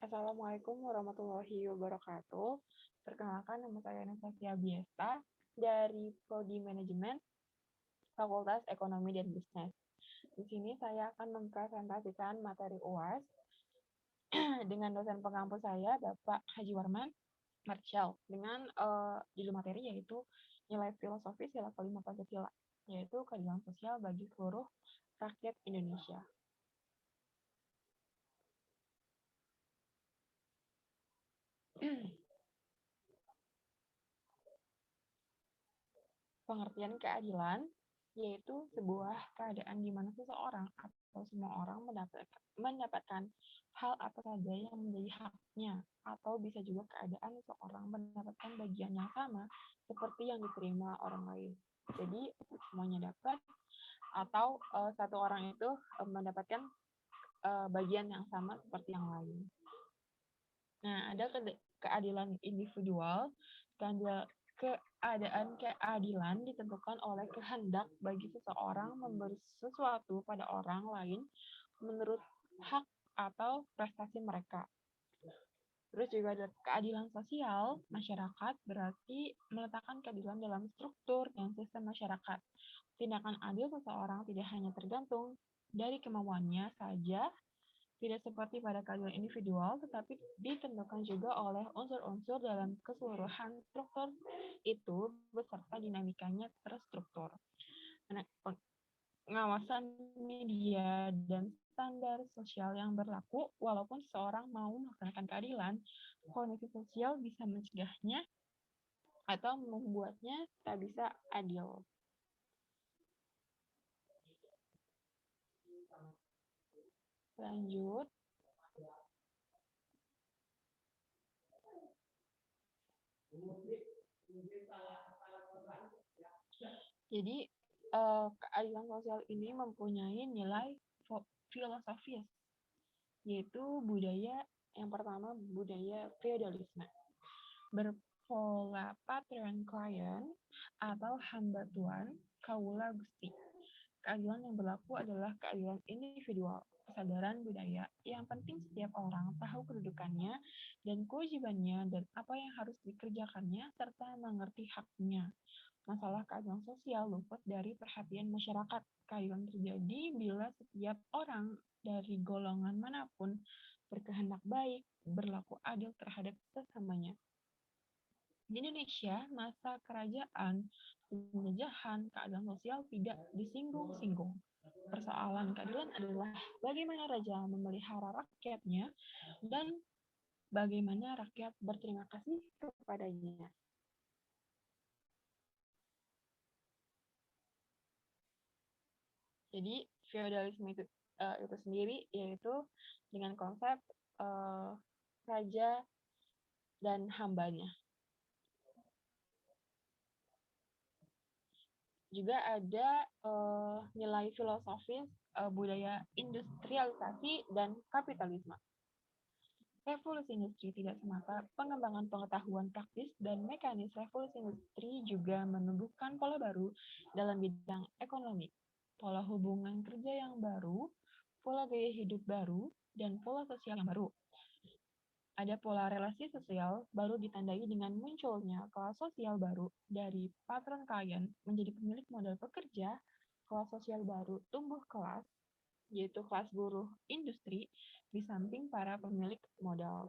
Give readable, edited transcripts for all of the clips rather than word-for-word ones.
Assalamualaikum warahmatullahi wabarakatuh. Perkenalkan, nama saya Anastasia Biesta dari Prodi Manajemen Fakultas Ekonomi dan Bisnis. Di sini saya akan mempresentasikan materi UAS dengan dosen pengampu saya, Bapak Haji Warman Marshall, dengan judul materi yaitu nilai filosofi sila kelima Pancasila, yaitu keadilan sosial bagi seluruh rakyat Indonesia. Pengertian keadilan yaitu sebuah keadaan di mana seseorang atau semua orang mendapatkan hal apa saja yang menjadi haknya, atau bisa juga keadaan seseorang mendapatkan bagian yang sama seperti yang diterima orang lain. Jadi semuanya dapat, atau satu orang itu mendapatkan bagian yang sama seperti yang lain. Nah, ada keadilan individual, keadaan keadilan ditentukan oleh kehendak bagi seseorang memberi sesuatu pada orang lain menurut hak atau prestasi mereka. Terus juga ada keadilan sosial masyarakat, berarti meletakkan keadilan dalam struktur dan sistem masyarakat. Tindakan adil seseorang tidak hanya tergantung dari kemauannya saja, tidak seperti pada keadilan individual, tetapi ditentukan juga oleh unsur-unsur dalam keseluruhan struktur itu beserta dinamikanya terstruktur. Pengawasan media dan standar sosial yang berlaku, walaupun seseorang mau melaksanakan keadilan, kondisi sosial bisa mencegahnya atau membuatnya tak bisa adil. Lanjut. Jadi keadilan sosial ini mempunyai nilai filosofis, yaitu budaya yang pertama, budaya feodalisme, berpola patron klien atau hamba tuan kaula gusti. Keadilan yang berlaku adalah keadilan individual, kesadaran budaya yang penting setiap orang tahu kedudukannya dan kewajibannya dan apa yang harus dikerjakannya serta mengerti haknya. Masalah keadilan sosial luput dari perhatian masyarakat. Keadilan terjadi bila setiap orang dari golongan manapun berkehendak baik, berlaku adil terhadap sesamanya. Di Indonesia, masa kerajaan penjajahan, keadilan sosial tidak disinggung-singgung. Persoalan keadilan adalah bagaimana raja memelihara rakyatnya dan bagaimana rakyat berterima kasih kepadanya. Jadi feodalisme itu sendiri yaitu dengan konsep raja dan hambanya. Juga ada nilai filosofis budaya industrialisasi dan kapitalisme. Revolusi industri tidak semata pengembangan pengetahuan praktis dan mekanis. Revolusi industri juga menumbuhkan pola baru dalam bidang ekonomi, pola hubungan kerja yang baru, pola gaya hidup baru, dan pola sosial yang baru. Ada pola relasi sosial baru ditandai dengan munculnya kelas sosial baru dari patron klien menjadi pemilik modal pekerja, kelas sosial baru tumbuh kelas, yaitu kelas buruh industri, di samping para pemilik modal.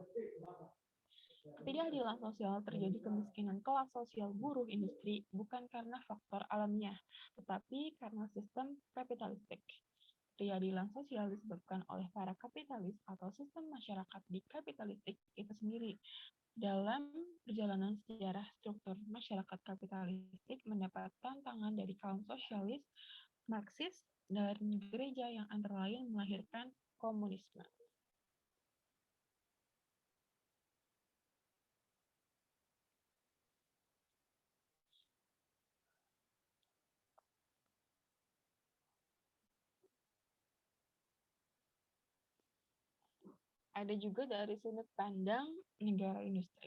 Ketidakadilan sosial terjadi kemiskinan kelas sosial buruh industri bukan karena faktor alamiah, tetapi karena sistem kapitalistik. Ketidakadilan sosial disebabkan oleh para kapitalis atau sistem masyarakat di kapitalistik itu sendiri. Dalam perjalanan sejarah struktur masyarakat kapitalistik mendapat tantangan dari kaum sosialis, Marxis, dan gereja yang antara lain melahirkan komunisme. Ada juga dari sudut pandang negara industri.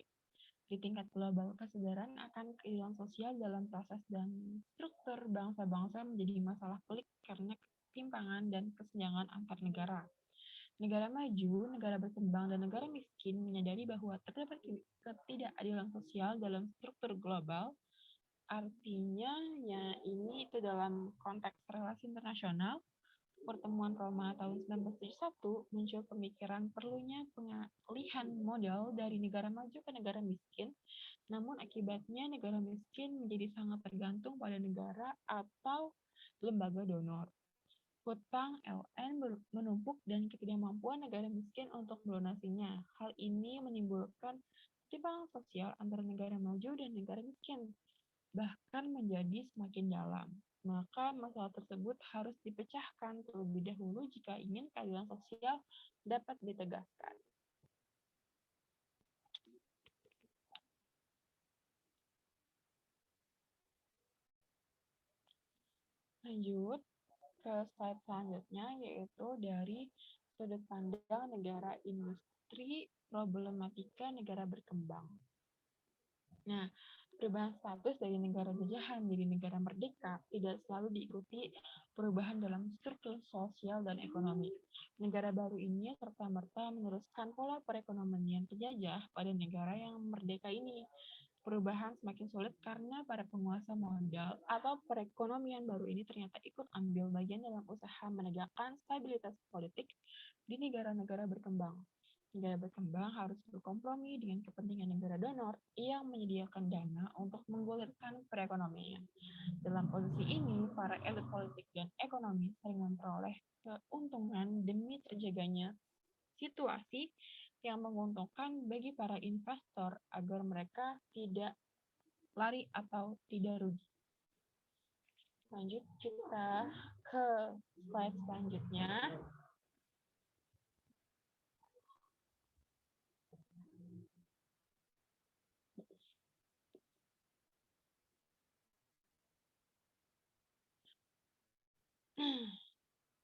Di tingkat global, kesadaran akan keadilan sosial dalam proses dan struktur bangsa-bangsa menjadi masalah pelik karena ketimpangan dan kesenjangan antar negara. Negara maju, negara berkembang, dan negara miskin menyadari bahwa terdapat ketidakadilan sosial dalam struktur global. Artinya, ya ini itu dalam konteks relasi internasional, pertemuan Roma tahun 1971 muncul pemikiran perlunya pengalihan modal dari negara maju ke negara miskin, namun akibatnya negara miskin menjadi sangat tergantung pada negara atau lembaga donor. Hutang LN menumpuk dan ketidakmampuan negara miskin untuk melunasinya. Hal ini menimbulkan ketimpangan sosial antara negara maju dan negara miskin, bahkan menjadi semakin dalam. Maka masalah tersebut harus dipecahkan terlebih dahulu jika ingin keadilan sosial dapat ditegakkan. Lanjut ke slide selanjutnya, yaitu dari sudut pandang negara industri, problematika negara berkembang. Nah, perubahan status dari negara jajahan menjadi negara merdeka tidak selalu diikuti perubahan dalam struktur sosial dan ekonomi. Negara baru ini serta-merta meneruskan pola perekonomian penjajah pada negara yang merdeka ini. Perubahan semakin sulit karena para penguasa modal atau perekonomian baru ini ternyata ikut ambil bagian dalam usaha menegakkan stabilitas politik di negara-negara berkembang. Negara berkembang harus berkompromi dengan kepentingan negara donor yang menyediakan dana untuk menggulirkan perekonomian. Dalam posisi ini, para elit politik dan ekonomi sering memperoleh keuntungan demi terjaganya situasi yang menguntungkan bagi para investor agar mereka tidak lari atau tidak rugi. Lanjut kita ke slide selanjutnya.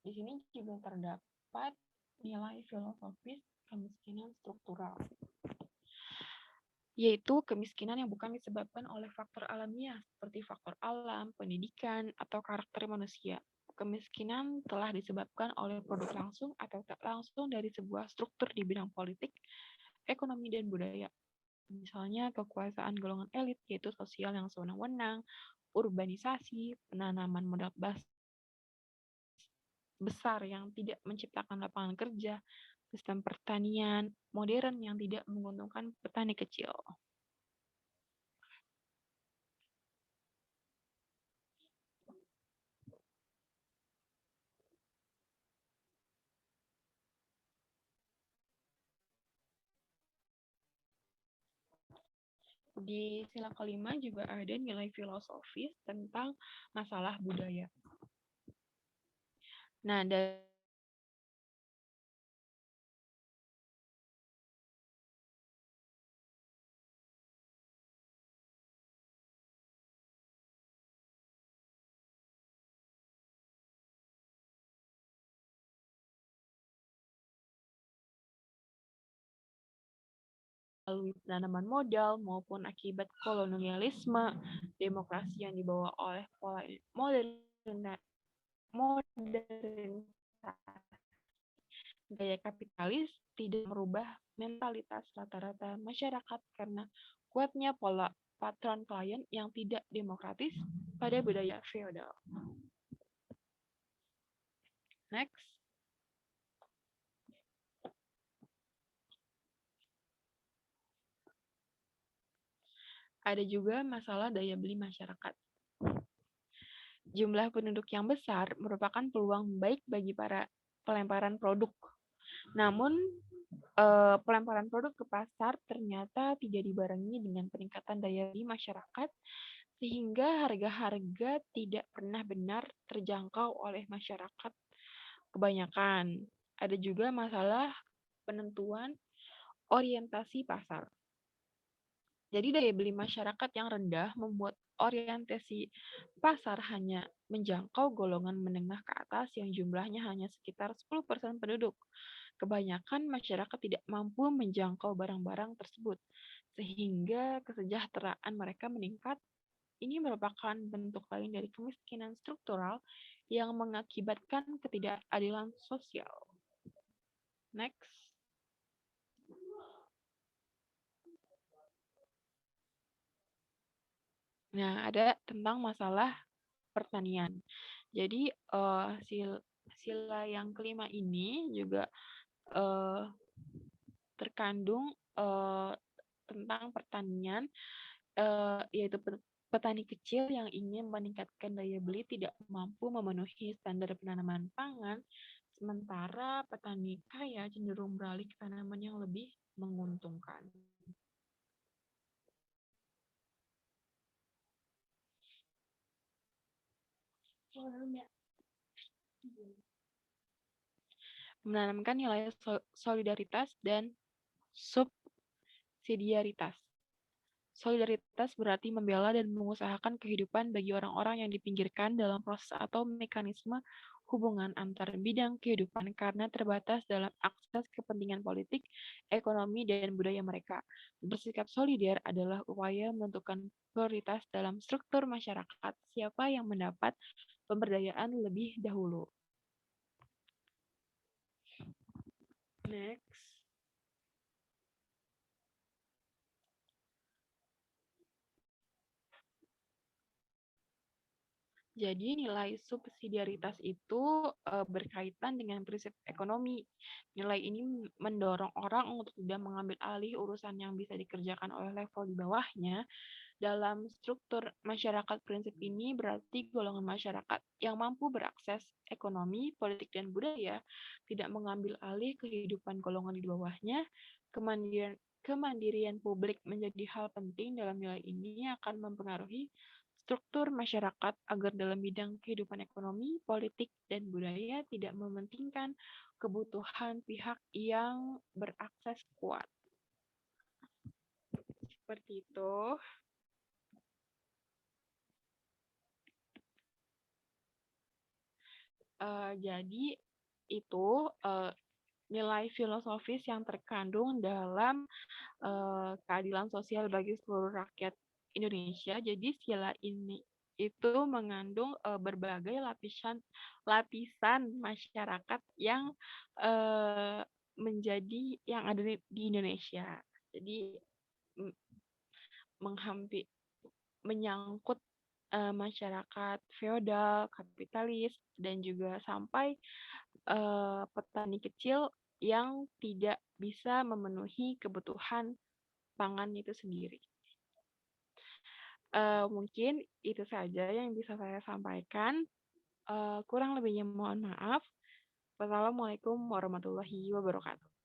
Di sini juga terdapat nilai filosofis kemiskinan struktural, yaitu kemiskinan yang bukan disebabkan oleh faktor alamiah seperti faktor alam, pendidikan, atau karakter manusia. Kemiskinan telah disebabkan oleh produk langsung atau tak langsung dari sebuah struktur di bidang politik, ekonomi, dan budaya. Misalnya kekuasaan golongan elit, yaitu sosial yang sewenang-wenang, urbanisasi, penanaman modal besar yang tidak menciptakan lapangan kerja, sistem pertanian modern yang tidak menguntungkan petani kecil. Di sila kelima juga ada nilai filosofis tentang masalah budaya. Nah, dari melalui penanaman modal maupun akibat kolonialisme, demokrasi yang dibawa oleh pola modernisasi gaya kapitalis tidak merubah mentalitas rata-rata masyarakat karena kuatnya pola patron klien yang tidak demokratis pada budaya feodal. Next. Ada juga masalah daya beli masyarakat. Jumlah penduduk yang besar merupakan peluang baik bagi para pelemparan produk. Namun, pelemparan produk ke pasar ternyata tidak dibarengi dengan peningkatan daya beli masyarakat, sehingga harga-harga tidak pernah benar terjangkau oleh masyarakat kebanyakan. Ada juga masalah penentuan orientasi pasar. Jadi daya beli masyarakat yang rendah membuat orientasi pasar hanya menjangkau golongan menengah ke atas yang jumlahnya hanya sekitar 10% penduduk. Kebanyakan masyarakat tidak mampu menjangkau barang-barang tersebut, sehingga kesejahteraan mereka meningkat. Ini merupakan bentuk lain dari kemiskinan struktural yang mengakibatkan ketidakadilan sosial. Next. Nah, ada tentang masalah pertanian. Jadi sila yang kelima ini juga eh, terkandung tentang pertanian, yaitu petani kecil yang ingin meningkatkan daya beli tidak mampu memenuhi standar penanaman pangan, sementara petani kaya cenderung beralih ke tanaman yang lebih menguntungkan. Menanamkan nilai solidaritas dan subsidiaritas. Solidaritas berarti membela dan mengusahakan kehidupan bagi orang-orang yang dipinggirkan dalam proses atau mekanisme hubungan antar bidang kehidupan karena terbatas dalam akses kepentingan politik, ekonomi, dan budaya mereka. Bersikap solider adalah upaya menentukan prioritas dalam struktur masyarakat, siapa yang mendapat pemberdayaan lebih dahulu. Next. Jadi nilai subsidiaritas itu berkaitan dengan prinsip ekonomi. Nilai ini mendorong orang untuk tidak mengambil alih urusan yang bisa dikerjakan oleh level di bawahnya. Dalam struktur masyarakat, prinsip ini berarti golongan masyarakat yang mampu berakses ekonomi, politik, dan budaya tidak mengambil alih kehidupan golongan di bawahnya. Kemandirian publik menjadi hal penting dalam nilai ini akan mempengaruhi struktur masyarakat agar dalam bidang kehidupan ekonomi, politik, dan budaya tidak mementingkan kebutuhan pihak yang berakses kuat. Seperti itu. Jadi itu nilai filosofis yang terkandung dalam keadilan sosial bagi seluruh rakyat Indonesia. Jadi sila ini itu mengandung berbagai lapisan masyarakat yang menjadi yang ada di Indonesia. Jadi menyangkut masyarakat feodal, kapitalis, dan juga sampai petani kecil yang tidak bisa memenuhi kebutuhan pangan itu sendiri. Mungkin itu saja yang bisa saya sampaikan. Kurang lebihnya mohon maaf. Wassalamualaikum warahmatullahi wabarakatuh.